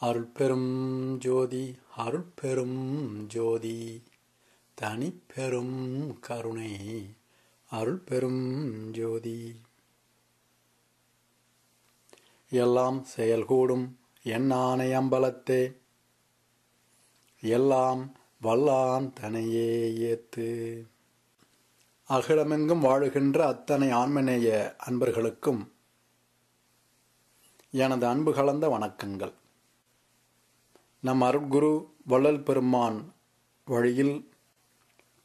அருட்பெரும் ஜோதி அருட்பெரும் ஜோதி தனிப்பெரும் கருணை அருட்பெரும் ஜோதி. எல்லாம் செயல்கூடும் எண்ணானை அம்பலத்தே எல்லாம் வல்லான் தனையே ஏத்து. அகிலமெங்கும் வாழுகின்ற அத்தனை ஆன்மநேய அன்பர்களுக்கும் எனது அன்பு கலந்த வணக்கங்கள். நம் அருட்குரு வள்ளல் பெருமான் வழியில்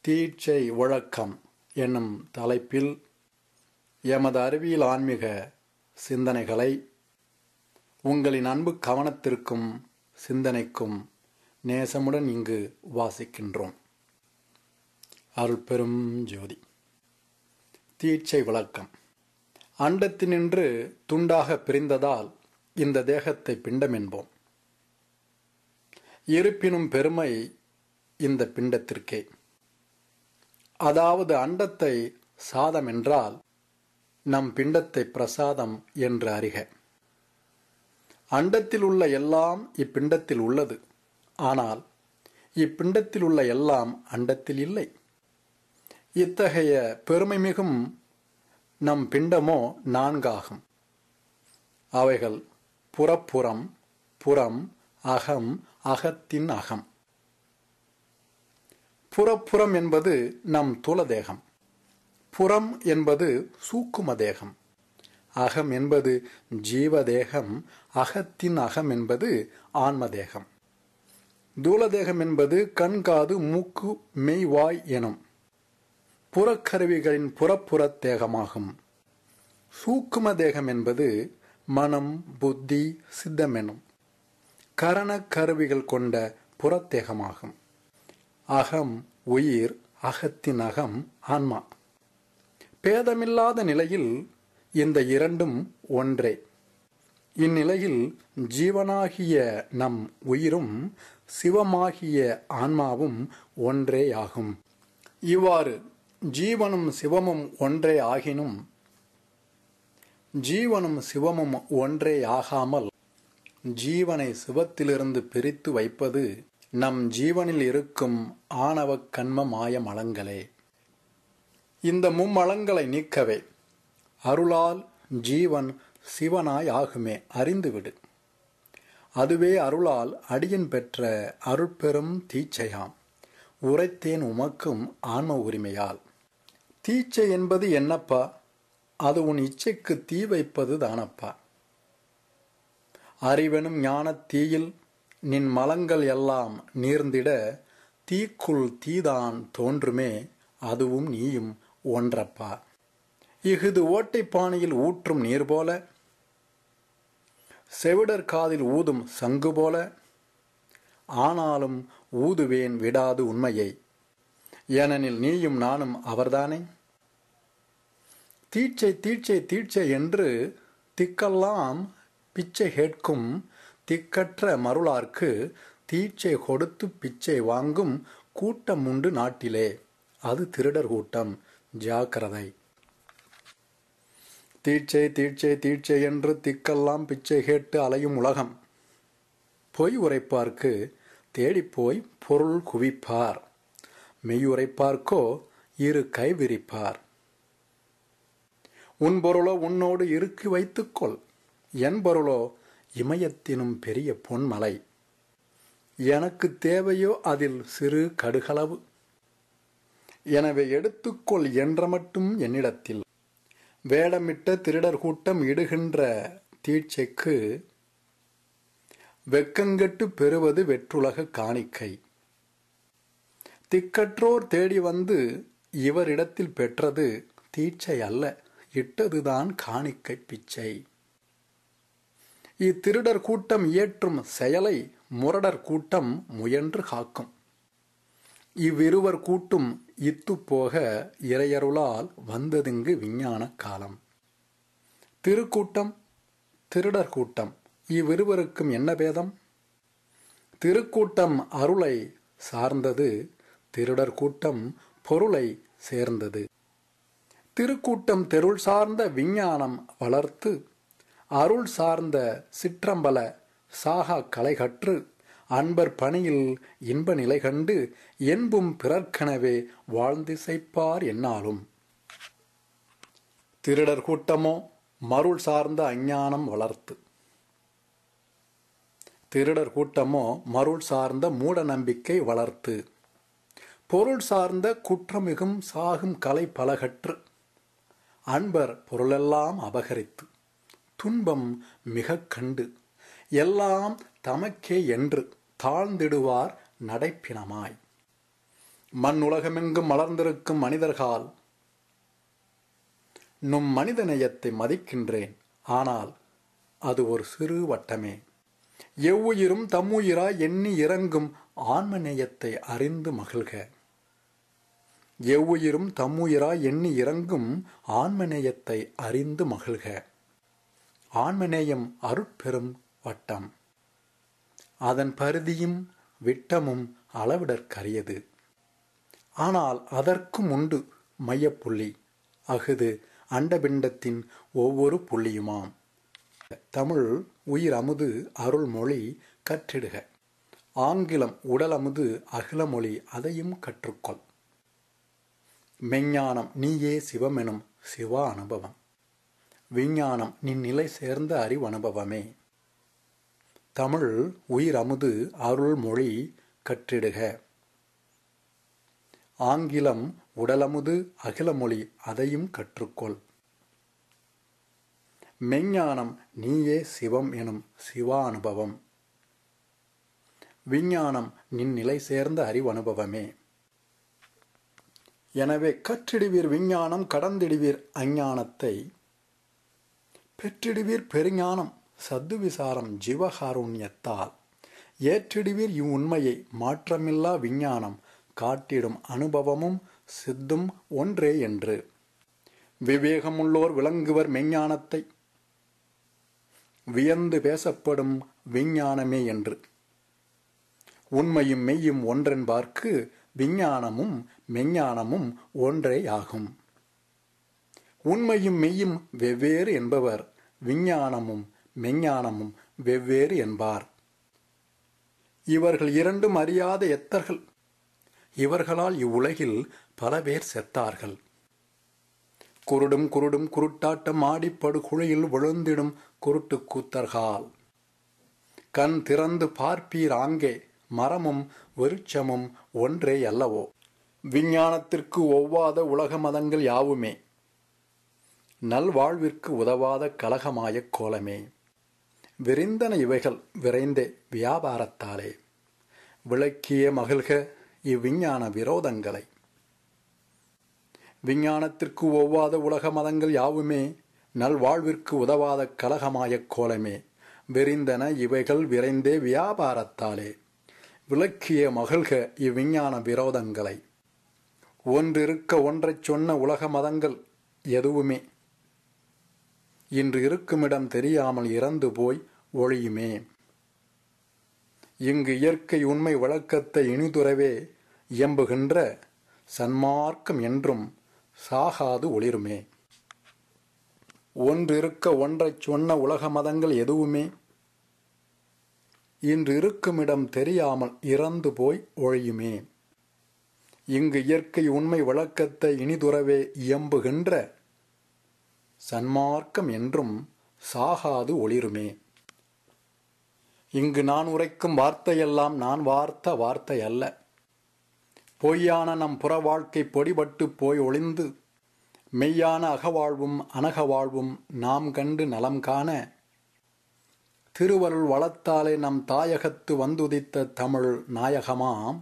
தீட்சை ஒழுக்கம் என்னும் தலைப்பில் எமது அறிவியல் ஆன்மீக சிந்தனைகளை உங்களின் அன்பு கவனத்திற்கும் சிந்தனைக்கும் நேசமுடன் இங்கு வாசிக்கின்றோம். அருட்பெரும் ஜோதி. தீட்சை விளக்கம். அண்டத்தினின்று துண்டாக பிரிந்ததால் இந்த தேகத்தை பிண்டம் என்போம். இருப்பினும் பெருமை இந்த பிண்டத்திற்கே. அதாவது அண்டத்தை சாதம் என்றால் நம் பிண்டத்தை பிரசாதம் என்று அறிக. அண்டத்தில் உள்ள எல்லாம் இப்பிண்டத்தில் உள்ளது. ஆனால் இப்பிண்டத்தில் உள்ள எல்லாம் அண்டத்தில் இல்லை. இத்தகைய பெருமை மிகும் நம் பிண்டமோ நான்காகும். அவைகள் புறப்புறம், புறம், அகம், அகத்தின் அகம். புறப்புறம் என்பது நம் தூல தேகம். புறம் என்பது சூக்கும தேகம். அகம் என்பது ஜீவதேகம். அகத்தின் அகம் என்பது ஆன்மதேகம். தூலதேகம் என்பது கண், காது, மூக்கு, மெய், வாய் எனும் புறக்கருவிகளின் புறப்புறத் தேகமாகும். சூக்கும தேகம் என்பது மனம், புத்தி, சித்தம் எனும் கரண கருவிகள் கொண்ட புறத்தேகமாகும். அகம் உயிர், அகத்தின் அகம் ஆன்மா. பேதமில்லாத நிலையில் இந்த இரண்டும் ஒன்றே. இந்நிலையில் ஜீவனாகிய நம் உயிரும் சிவமாகிய ஆன்மாவும் ஒன்றேயாகும். இவ்வாறு ஜீவனும் சிவமும் ஒன்றே ஆகினும் ஜீவனும் சிவமும் ஒன்றே ஆகாமல் ஜீவனை சிவத்திலிருந்து பிரித்து வைப்பது நம் ஜீவனில் இருக்கும் ஆணவ கன்ம மாய மலங்களே. இந்த மும்மலங்களை நீக்கவே அருளால் ஜீவன் சிவனாய் ஆகுமே அறிந்துவிடு. அதுவே அருளால் அடியன் பெற்ற அருட்பெரும் தீட்சையாம். உரைத்தேன் உமக்கும் ஆன்ம உரிமையால். தீட்சை என்பது என்னப்பா? அது உன் இச்சைக்கு தீ வைப்பது தானப்பா. அறிவெனும் ஞானத் தீயில் நின் மலங்கள் எல்லாம் நீர்ந்திட தீக்குள் தீதான் தோன்றுமே, அதுவும் நீயும் ஒன்றப்பா. இஃது ஓட்டை பானையில் ஊற்றும் நீர் போல, செவிடர் காதில் ஊதும் சங்கு போல, ஆனாலும் ஊதுவேன் விடாது உண்மையை, ஏனெனில் நீயும் நானும் அவர்தானே. தீட்சை தீட்சை தீட்சை என்று திக்கெல்லாம் பிச்சை கேட்கும் திக்கற்ற மருளார்க்கு தீட்சை கொடுத்து பிச்சை வாங்கும் கூட்டம் உண்டு நாட்டிலே. அது திருடர் கூட்டம், ஜாக்கிரதை. தீட்சை தீட்சை தீட்சை என்று திக்கெல்லாம் பிச்சை கேட்டு அலையும் உலகம். பொய் உரைப்பார்க்கு தேடிப்போய் பொருள் குவிப்பார். மெய்யுரைப்பார்க்கோ இரு கை விரிப்பார். உன் பொருளோ உன்னோடு இறுக்கி வைத்துக்கொள். என் பொருளோ இமயத்தினும் பெரிய பொன்மலை. எனக்கு தேவையோ அதில் சிறு கடுகளவு. எனவே எடுத்துக்கொள் என்ற மட்டும் என்னிடத்தில். வேடமிட்ட திருடர் கூட்டம் இடுகின்ற தீட்சைக்கு வெக்கங்கெட்டு பெறுவது வெற்றுலக காணிக்கை. திக்கற்றோர் தேடி வந்து இவரிடத்தில் பெற்றது தீட்சை அல்ல, இட்டதுதான் காணிக்கை பிச்சை. இத்திருடர் கூட்டம் இயற்றும் செயலை முரடர் கூட்டம் முயன்று காக்கும். இவ்விருவர் கூட்டும் இத்துப்போக இறையருளால் வந்ததிங்கு விஞ்ஞான காலம். திருக்கூட்டம் திருடர் கூட்டம் இவ்விருவருக்கும் என்ன பேதம்? திருக்கூட்டம் அருளை சார்ந்தது, திருடர் கூட்டம் பொருளை சேர்ந்தது. திருக்கூட்டம் தெருள் சார்ந்த விஞ்ஞானம் வளர்த்து அருள் சார்ந்த சிற்றம்பல சாகா கலை கற்று அன்பர் பணியில் இன்ப நிலை கண்டு என்பும் பிறர்க்கெனவே வாழ்ந்திசைப்பார் என்னாலும். திருடர் கூட்டமோ மருள் சார்ந்த அஞ்ஞானம் வளர்த்து. திருடர் கூட்டமோ மருள் சார்ந்த மூட நம்பிக்கை வளர்த்து. பொருள் சார்ந்த குற்றமிகும் சாகும் கலை பலகற்று அன்பர் பொருளெல்லாம் அபகரித்து துன்பம் மிக கண்டு எல்லாம் தமக்கே என்று தாழ்ந்திடுவார் நடைப்பினமாய். மண் உலகமெங்கும் மலர்ந்திருக்கும் மனிதர்கால் நும் மனித நேயத்தை மதிக்கின்றேன். ஆனால் அது ஒரு சிறு வட்டமே. எவ்வுயிரும் தம்முயிராய் எண்ணி இறங்கும் ஆன்ம நேயத்தை அறிந்து மகிழ்க. எவ்வுயிரும் தம்முயிராய் எண்ணி இறங்கும் ஆன்ம நேயத்தை அறிந்து மகிழ்க. ஆன்மநேயம் அருட்பெரும் வட்டம். அதன் பரிதியும் விட்டமும் அளவிடற்கரியது. ஆனால் அதற்கும் உண்டு மையப்புள்ளி. அஃது அண்டபிண்டத்தின் ஒவ்வொரு புள்ளியுமாம். தமிழ் உயிர் அமுது அருள்மொழி கற்றிடுக. ஆங்கிலம் உடலமுது அகிலமொழி அதையும் கற்றுக்கொள். மெஞ்ஞானம் நீயே சிவமெனும் சிவா அனுபவம். விஞ்ஞானம் நின் நிலை சேர்ந்த அறிவு அனுபவமே. தமிழ் உயிர் அமுது அருள்மொழி கற்றிடுக. ஆங்கிலம் உடலமுது அகிலமொழி அதையும் கற்றுக்கொள். மெஞ்ஞானம் நீயே சிவம் எனும் சிவா அனுபவம். விஞ்ஞானம் நின் நிலை சேர்ந்த அறிவு அனுபவமே. எனவே கற்றிடுவீர் விஞ்ஞானம் கடந்திடுவீர் அஞ்ஞானத்தை. பெற்றிடுவீர் பெருஞானம் சத்து விசாரம் ஜீவகாருண்யத்தால். ஏற்றிடுவீர் இவ்வுண்மையை மாற்றமில்லா விஞ்ஞானம் காட்டிடும் அனுபவமும் சித்தும் ஒன்றே என்று. விவேகமுள்ளோர் விளங்குவர் மெஞ்ஞானத்தை. வியந்து பேசப்படும் விஞ்ஞானமே என்று. உண்மையும் மெய்யும் ஒன்றென்பார்க்கு விஞ்ஞானமும் மெஞ்ஞானமும் ஒன்றே ஆகும். உண்மையும் மெய்யும் வெவ்வேறு என்பவர் விஞ்ஞானமும் மெஞ்ஞானமும் வெவ்வேறு என்பார். இவர்கள் இரண்டும் அறியாத எத்தர்கள். இவர்களால் இவ்வுலகில் பல பேர் செத்தார்கள். குருடும் குருடும் குருட்டாட்டம் ஆடிப்படு குழியில் விழுந்திடும் குருட்டு கூத்தர்கால். கண் திறந்து பார்ப்பீர் ஆங்கே மரமும் விருட்சமும் ஒன்றே அல்லவோ. விஞ்ஞானத்திற்கு ஒவ்வாத உலக மதங்கள் யாவுமே நல்வாழ்விற்கு உதவாத கலகமாயக் கோலமே. விரிந்தன இவைகள் விரைந்தே வியாபாரத்தாலே. விளக்கிய மகிழ்க இவ்விஞ்ஞான விரோதங்களை. விஞ்ஞானத்திற்கு ஒவ்வாத உலக மதங்கள் யாவுமே நல்வாழ்விற்கு உதவாத கலகமாயக் கோலமே. விரிந்தன இவைகள் விரைந்தே வியாபாரத்தாலே. விளக்கிய மகிழ்க இவ்விஞ்ஞான விரோதங்களை. ஒன்றிருக்க ஒன்றைச் சொன்ன உலக மதங்கள் எதுவுமே இன்று இருக்குமிடம் தெரியாமல் இறந்து போய் ஒழியுமே. இங்கு இயற்கை உண்மை விளக்கத்தை இனிதுறவே இயம்புகின்ற சன்மார்க்கம் என்றும் சாகாது ஒளிருமே. ஒன்றிருக்க ஒன்றைச் சொன்ன உலக மதங்கள் எதுவுமே இன்று இருக்குமிடம் தெரியாமல் இறந்து போய் ஒழியுமே. இங்கு இயற்கை உண்மை விளக்கத்தை இனிதுறவே இயம்புகின்ற சன்மார்க்கம் என்றும் சாகாது ஒளிருமே. இங்கு நான் உரைக்கும் வார்த்தையெல்லாம் நான் வார்த்த வார்த்தை அல்ல. பொய்யான நம் புற வாழ்க்கை பொடிபட்டு போய் ஒளிந்து மெய்யான அகவாழ்வும் அனகவாழ்வும் நாம் கண்டு நலம் காண திருவருள் வளத்தாலே நம் தாயகத்து வந்துதித்த தமிழ் நாயகமாம்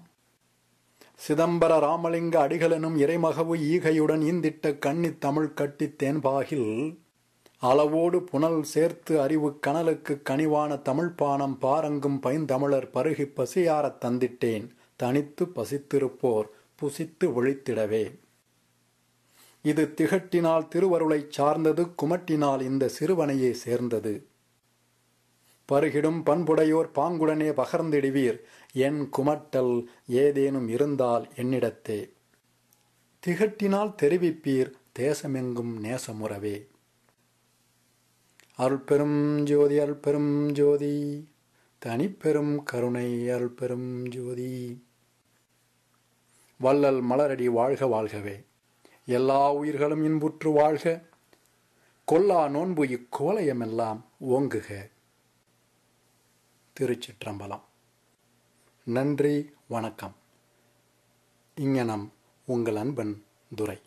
சிதம்பர ராமலிங்க அடிகளெனும் இறைமகவு ஈகையுடன் ஈந்திட்ட கன்னித் தமிழ் கட்டித் தேன்பாகில் அளவோடு புனல் சேர்த்து அறிவு கனலுக்கு கனிவான தமிழ் பானம் பாரங்கும் பைந்தமிழர் பருகி பசியாரத் தந்திட்டேன் தனித்து பசித்திருப்போர் புசித்து விழித்திடவே. இது திகட்டினால் திருவருளைச் சார்ந்தது குமட்டினால் இந்த சிறுவனையே சேர்ந்தது. பருகிடும் பண்புடையோர் பாங்குடனே பகர்ந்திடுவீர் என் குமட்டல் ஏதேனும் இருந்தால் என்னிடத்தே. திகட்டினால் தெரிவிப்பீர் தேசமெங்கும் நேசமுறவே. அருள்பெரும் ஜோதி அருள்பெரும் ஜோதி தனிப்பெரும் கருணை அருள் பெரும் ஜோதி. வள்ளல் மலரடி வாழ்க வாழ்கவே. எல்லா உயிர்களும் இன்புற்று வாழ்க. கொல்லா நோன்பு இக்கோலயமெல்லாம் ஓங்குக. திருச்சிற்றம்பலம். நன்றி, வணக்கம். இங்ஙனம் உங்கள் அன்பன் துரை.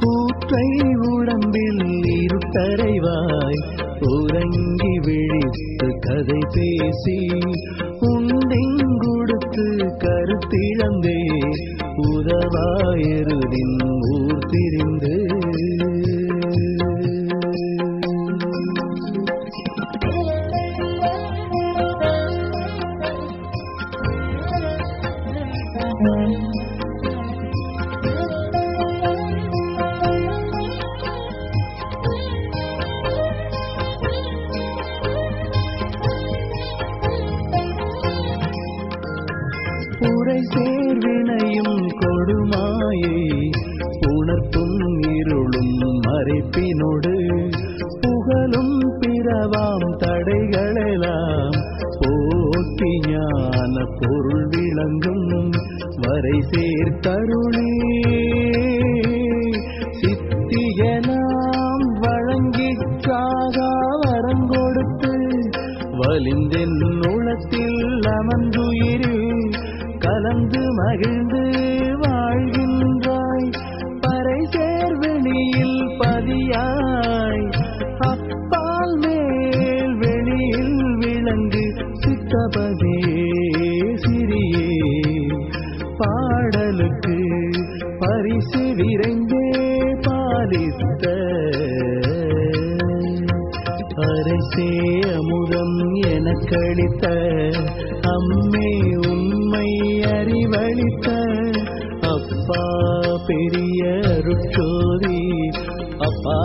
கூற்றை உடம்பில் இருட்டறைவாய் உறங்கி விழித்து கதை பேசி உண்டெங்குடுத்து கருத்திழந்தே உதவாயருதின் ஊர் திரிந்து உரை சேர்வினையும் கொடுமாயை உணர்த்தும் இருளும் மறைப்பினோடு புகழும் பிறவாம் தடைகளெல்லாம் போக்கி ஞான பொருள் விளங்கும் வரை சேர்த்தருளே சித்தியனாம் வழங்கிச் சாகா வரங்கொடுத்து வலிந்தென் உளத்தில் அமர்ந்துயிரில் கலந்து மகிழ்ந்து வாழ்கின்றாய் பறை சேர்வெளியில் பதியாய் அப்பால் மேல் வெளியில் விளங்கு சித்தபதே சிறியே பாடலுக்கு பரிசு விரைந்தே பாலித்த அரசே அமுதம் எனக்களித்த அம்மே உண்மை அறிவளித்த அப்பா பெரிய அருட்சோதி அப்பா